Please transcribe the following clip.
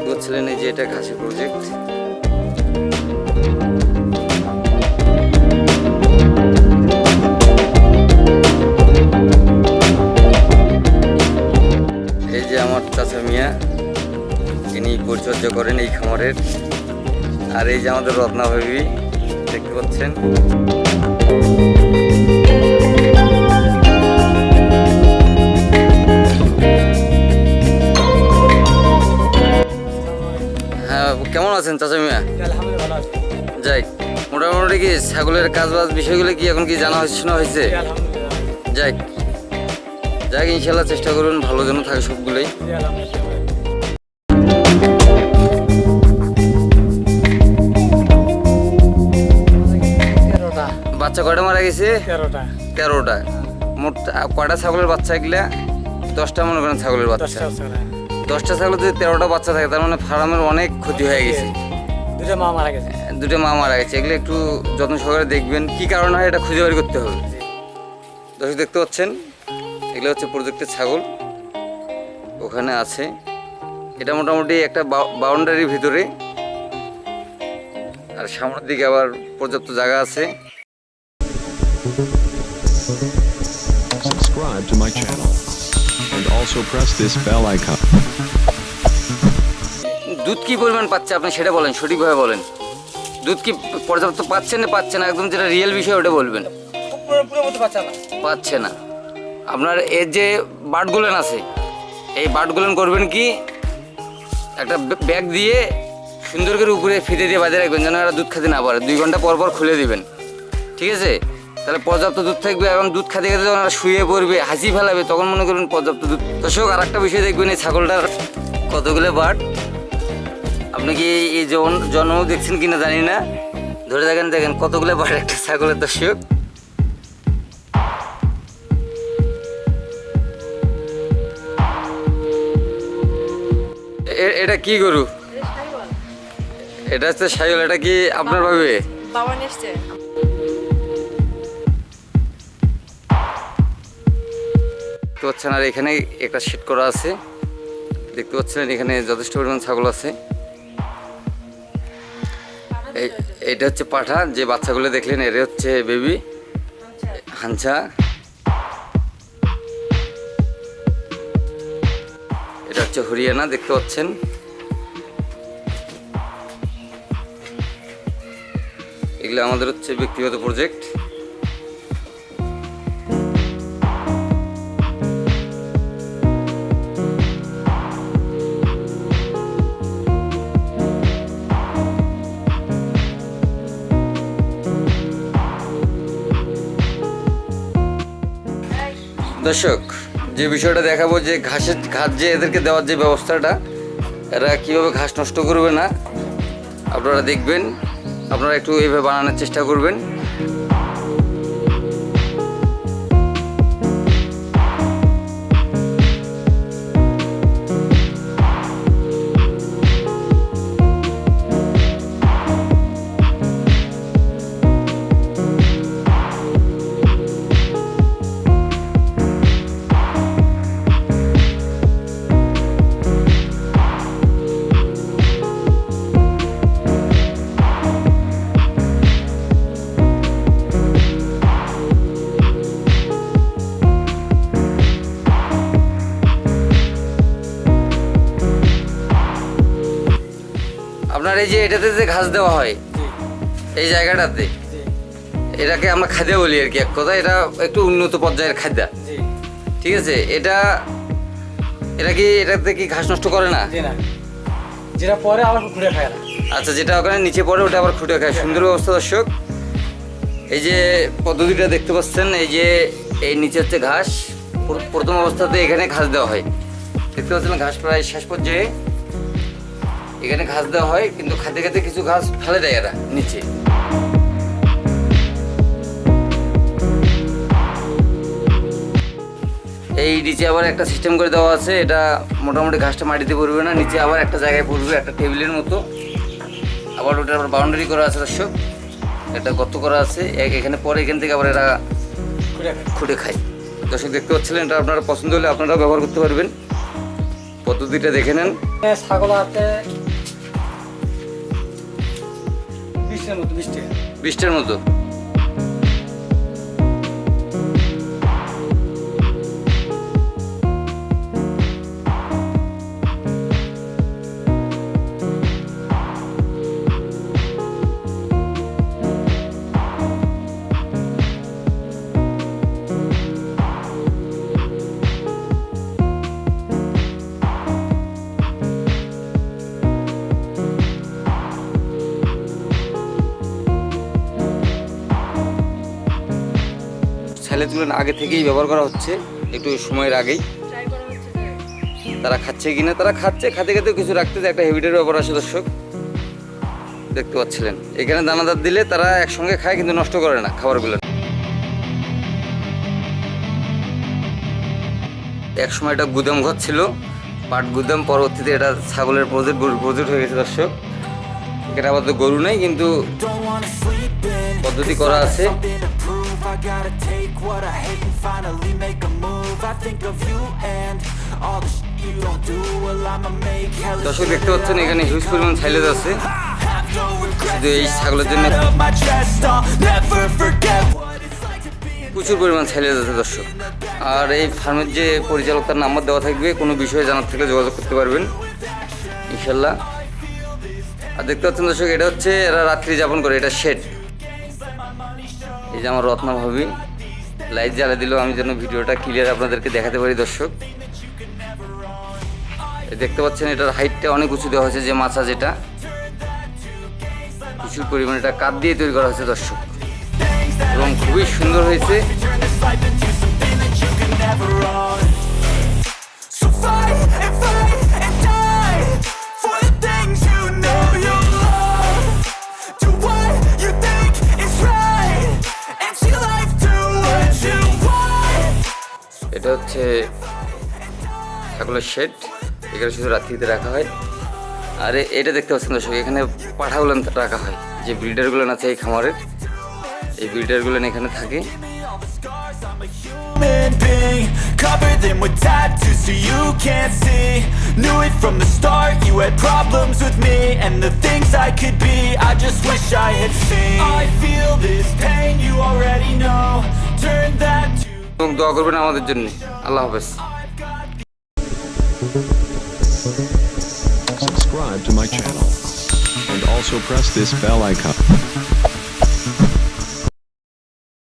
বলছিলেন এই যে এটা ঘাসি প্রজেক্ট। এই যে আমার চাচা মিয়া, ইনি পরিচর্যা করেন এই খামারের। আর এই যে আমাদের রত্না ভাবি দেখতে পাচ্ছেন। হ্যাঁ, কেমন আছেন চাচা মিয়া? যাই, মোটামুটি কি ছাগলের কাজবাজ বিষয়গুলো কি এখন কি জানা শোনা হয়েছে? যাই যাক, ইনশাল্লাহ চেষ্টা করুন ভালো যেন থাকে সবগুলোই। বাচ্চা কয়টা মারা গেছে? 13টা। মোট কয়টা ছাগলের বাচ্চা এগুলা? 10টা মনে করেন ছাগলের বাচ্চা। 10টা ছাগলের যদি 13টা বাচ্চা থাকে তার মানে ফার্মের অনেক ক্ষতি হয়ে গেছে। দুটো মা মারা গেছে। এগুলো একটু যত্ন সহকারে দেখবেন, কি কারণ হয় এটা খুঁজে বের করতে হবে। দর্শক দেখতে পাচ্ছেন, এগুলো হচ্ছে প্রজেক্টের ছাগল, ওখানে আছে। এটা মোটামুটি একটা বাউন্ডারির ভিতরে, আর সামনের দিকে আবার পর্যাপ্ত জায়গা আছে। Subscribe to my channel and also press this bell icon. দুধ কি পরিমাণ পাচ্ছে আপনি সেটা বলেন, সঠিকভাবে বলেন। দুধ কি পর্যাপ্ত পাচ্ছেন না পাচ্ছে না, একদম যেটা রিয়েল বিষয় ওটা বলবেন। পাচ্ছে না। আপনার এর যে বাটগুলেন আছে, এই বাটগুলেন করবেন কি একটা ব্যাগ দিয়ে সুন্দর করে উপরে ফিতে দিয়ে বাঁধিয়ে রাখবেন, যেন এরা দুধ খেতে না পারে। 2 ঘন্টা পর পর খুলে দিবেন, ঠিক আছে? তাহলে পর্যাপ্ত দুধ থাকবে। এখন দুধ খেতে খেতে যখন শুয়ে পড়বে, হাসি ফেলাবে, তখন মনে করবেন পর্যাপ্ত দুধ। দর্শক আর একটা বিষয় দেখবেন, এই ছাগলটার কতগুলো বাট। আপনি কি এই জন্ম দেখছেন কিনা জানি না, ধরে দেখেন কতগুলো বাট একটা ছাগলের। দর্শক এটা কি গরু? এটা হচ্ছে শাহিওয়াল। এটা কি আপনার ভাবে? দেখতে পাচ্ছেন, আর এখানে একটা সেট করা আছে, দেখতে পাচ্ছেন এখানে যথেষ্ট পরিমাণ ছাগল আছে। এইটা হচ্ছে পাঠা, যে বাচ্চাগুলো দেখলেন এর হচ্ছে বেবি হাঞ্চা। এটা হচ্ছে হরিয়ানা, দেখতে পাচ্ছেন। এগুলো আমাদের হচ্ছে ব্যক্তিগত প্রজেক্ট। দর্শক যে বিষয়টা দেখাবো, যে ঘাস যে এদেরকে দেওয়ার যে ব্যবস্থাটা, এরা কীভাবে ঘাস নষ্ট করবে না আপনারা দেখবেন। আপনারা একটু এইভাবে বানানোর চেষ্টা করবেন। আপনার এই যে এটাতে যে ঘাস দেওয়া হয় এই জায়গাটাতে, এটাকে আমরা খাদ্য বলি আর কি, এক কথা। এটা একটু উন্নত পর্যায়ের খাদ্য, ঠিক আছে? এটা কি এটাতে কি ঘাস নষ্ট করে না? যেটা পরে আবার খুঁড়ে খায় না। আচ্ছা, যেটা ওখানে নিচে পড়ে ওটা আবার খুঁটে খায়। সুন্দর ব্যবস্থা। দর্শক এই যে পদ্ধতিটা দেখতে পাচ্ছেন, এই যে এই নিচে হচ্ছে ঘাস। প্রথম অবস্থাতে এখানে ঘাস দেওয়া হয়, দেখতে পাচ্ছেন। ঘাস প্রায় শেষ পর্যায়ে এখানে ঘাস দেওয়া হয়, কিন্তু খাতে খাতে কিছু ঘাস ফেলে দেয় এরা নিচে। এই নিচে আবার একটা সিস্টেম করে দেওয়া আছে, এটা মোটামুটি ঘাসটা মাটিতে পড়বে না, নিচে আবার একটা জায়গায় পড়বে, একটা টেবিলের মতো। আবার ওটা আবার বাউন্ডারি করা আছে। দর্শক এটা গর্ত করা আছে, এখানে পরে এখান থেকে আবার এরা খুঁড়ে খায়। খুঁটে খায়। দর্শক দেখতে পাচ্ছিলেন, এটা আপনারা পছন্দ হলে আপনারাও ব্যবহার করতে পারবেন। পদ্ধতিটা দেখে নেন। ছাগল হাতে 20 মতো 20 টাকা। 20টার মতো। ছেলেগুলো আগে থেকেই ব্যবহার করা হচ্ছে, একটু সময়ের আগেই। তারা খাচ্ছে কিনা, তারা খাচ্ছে, খাতে খেতে কিছু রাখতে একটা হেভিটের ব্যাপার আছে। দর্শক দেখতে পাচ্ছিলেন, এখানে দানাদার দিলে তারা একসঙ্গে খায়, কিন্তু নষ্ট করে না খাবারগুলো। এক সময় এটা গুদাম ঘর ছিল, পাট গুদাম। পরবর্তীতে এটা ছাগলের প্রজেক্ট, গরুর প্রজেক্ট হয়ে গেছে। দর্শক এখানে আপাতত গরু নেই, কিন্তু পদ্ধতি করা আছে। I gotta take what I hate and finally make a move. I think of you and all the shit you don't do. Well, I'ma make hella দর্শক দেখতে পাচ্ছেন, এখানে হিউজ পরিমাণ সাইলেজ আছে শুধু এই ছাগলের জন্য। my chest. I'll never forget what it's like to be in প্রচুর পরিমাণ সাইলেজ আছে দর্শক। আর এই ফার্মের যে পরিচালক, তার নাম্বার দেওয়া থাকবে, কোনো বিষয়ে জানার থাকলে যোগাযোগ করতে পারবেন ইনশাল্লাহ। আর দেখতে পাচ্ছেন দর্শক, এটা হচ্ছে এরা রাত্রি যাপন করে, এটা শেড। এই যে আমার রত্না ভাবি লাইট জ্বালা দিল, আমি যেন ভিডিওটা ক্লিয়ার আপনাদেরকে দেখাতে পারি। দর্শক দেখতে পাচ্ছেন, এটার হাইটটা অনেক উঁচু দেওয়া হয়েছে, যে মাছা যেটা প্রচুর পরিমাণে এটা কাঠ দিয়ে তৈরি করা হয়েছে দর্শক, এবং খুবই সুন্দর হয়েছে। turn this life into something that you can never run. So fight and die for the things you know you love. Do what you think is right and see life do what you want. এটা হচ্ছে ছাগলের shade, এখানে শুধু রাত্রিতে রাখা হয়। আর এটা দেখতে পাচ্ছেন দর্শক, এখানে পাঠাগুলো রাখা হয়, যে ব্রিডারগুলো আছে এই খামারের, এই ব্রিডারগুলো এখানে থাকে। I'm a human being, cover them with tattoos so you can't see. Knew it from the start, you had problems with me and the things I could be, I just wish I had seen. I feel this pain, you already know. Turn that to এবং দোয়া করবেন আমাদের জন্য। আল্লাহ হাফেজ। Subscribe to my channel and also press this bell icon.